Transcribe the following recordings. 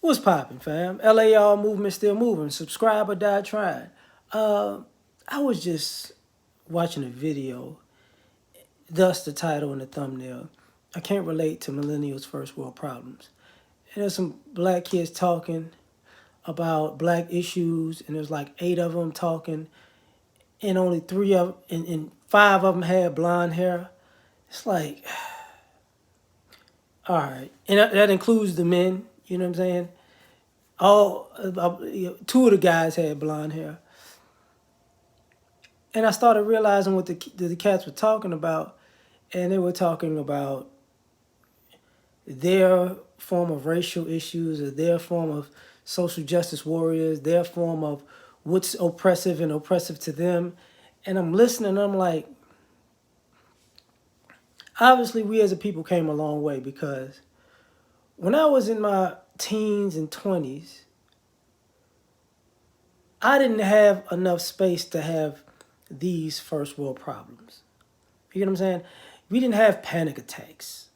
What's poppin', fam? L.A.R. movement still moving. Subscribe or die trying. Uh, I was just watching a video, thus the title and the thumbnail. I can't relate to millennials' first world problems. And there's some black kids talking about black issues, and there's like 8 of them talking, and only 3 of and 5 of them had blonde hair. It's like, all right, and that includes the men. You know what I'm saying? All 2 of the guys had blonde hair. And I started realizing what the cats were talking about, and they were talking about their form of racial issues, or their form of social justice warriors, their form of what's oppressive to them. And I'm listening, and I'm like, obviously, we as a people came a long way, because when I was in my teens and 20s, I didn't have enough space to have these first world problems. You know what I'm saying? We didn't have panic attacks.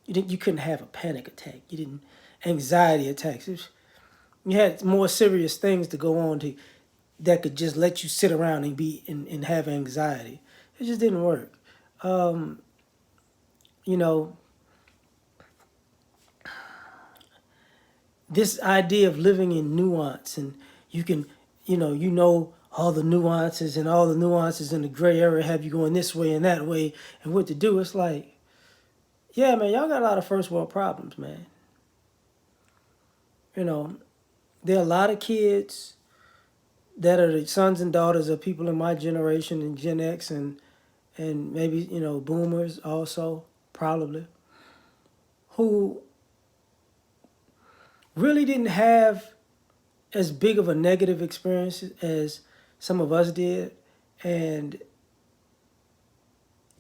You couldn't have a panic attack. You didn't anxiety attacks. You had more serious things to go on to that could just let you sit around and and have anxiety. It just didn't work. Um, you know, this idea of living in nuance, and you can, all the nuances, and all the nuances in the gray area have you going this way and that way and what to do. It's like, yeah, man, y'all got a lot of first world problems, man. You know, there are a lot of kids that are the sons and daughters of people in my generation and Gen X, and maybe, boomers also, probably, who really didn't have as big of a negative experience as some of us did. And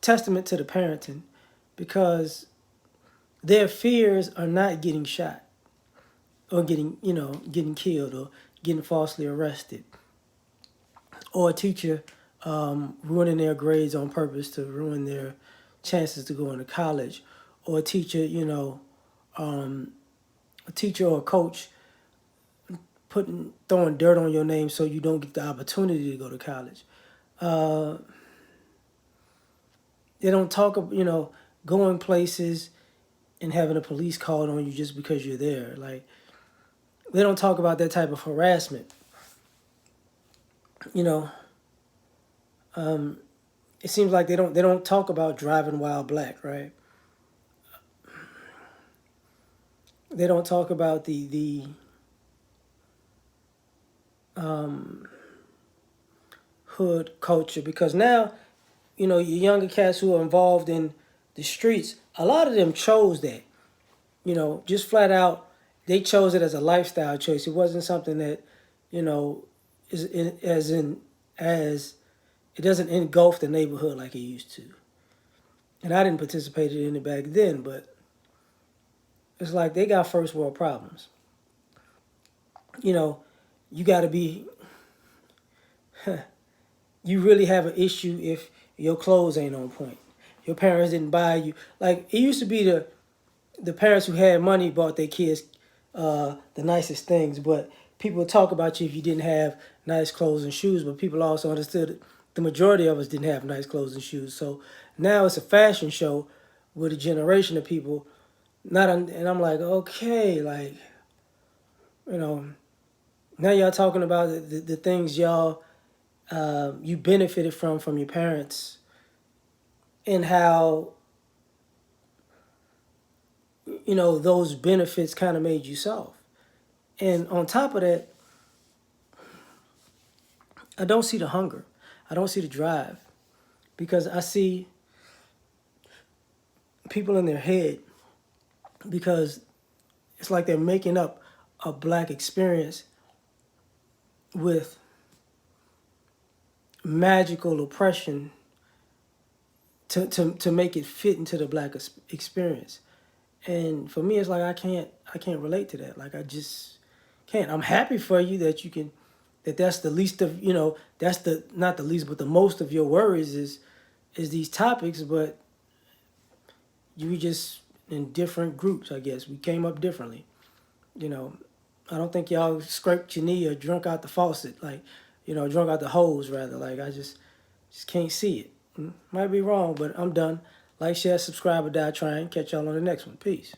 testament to the parenting, because their fears are not getting shot, or getting killed, or getting falsely arrested, or a teacher ruining their grades on purpose to ruin their chances to go into college, or a teacher, a teacher or a coach throwing dirt on your name so you don't get the opportunity to go to college. Uh, they don't talk of, going places and having the police called on you just because you're there. Like, they don't talk about that type of harassment. You know, um, it seems like they don't talk about driving while black, right? They don't talk about the hood culture, because now, your younger cats who are involved in the streets, a lot of them chose that. Just flat out, they chose it as a lifestyle choice. It wasn't something that, you know, is in, as it doesn't engulf the neighborhood like it used to. And I didn't participate in it back then, but it's like they got first world problems. You know, you got to be, you really have an issue if your clothes ain't on point. Your parents didn't buy you. Like, it used to be the parents who had money bought their kids the nicest things, but people would talk about you if you didn't have nice clothes and shoes. But people also understood the majority of us didn't have nice clothes and shoes. So now it's a fashion show with a generation of people. And I'm like, okay, like, you know, now y'all talking about the things y'all you benefited from your parents, and how those benefits kind of made you soft. And on top of that, I don't see the hunger. I don't see the drive, because I see people in their head, because it's like they're making up a black experience with magical oppression to make it fit into the black experience. And for me, it's like I can't relate to that. Like, I just can't. I'm happy for you that you can, that's the least of, that's the, not the least, but the most of your worries is these topics. But you just in different groups, I guess. We came up differently, you know. I don't think y'all scraped your knee or drunk out the faucet, like, drunk out the hose rather. Like I just can't see it. Might be wrong, but I'm done. Like, share, subscribe, or die trying. Catch y'all on the next one. Peace.